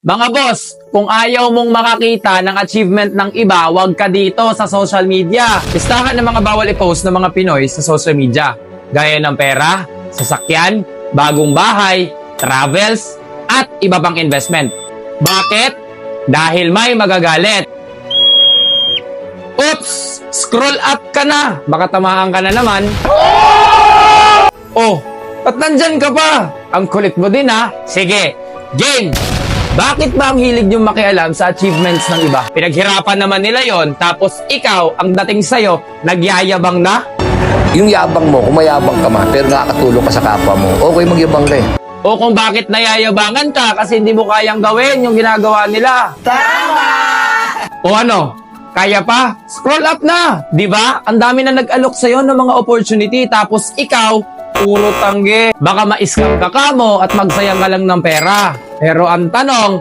Mga boss, kung ayaw mong makakita ng achievement ng iba, huwag ka dito sa social media. Listahan ng mga bawal i-post ng mga Pinoy sa social media. Gaya ng pera, sasakyan, bagong bahay, travels, at iba pang investment. Bakit? Dahil may magagalit. Oops! Scroll up ka na! Baka tamaan ka na naman. Oh, at nandyan ka pa? Ang kulit mo din ha? Sige, game! Bakit ba ang hilig niyong makialam sa achievements ng iba? Pinaghirapan naman nila yon, tapos ikaw, ang dating sa'yo, nagyayabang na? Yung yabang mo, kung mayabang ka man, pero nakakatulong ka sa kapwa mo, okay magyabang ka eh. O kung bakit nayayabangan ka kasi hindi mo kayang gawin yung ginagawa nila? Tama! O ano? Kaya pa? Scroll up na! Di ba? Ang dami na nag-alok sa'yo ng mga opportunity, tapos ikaw, puro tanggi. Baka ma-scam ka mo at magsayang ka lang ng pera. Pero ang tanong,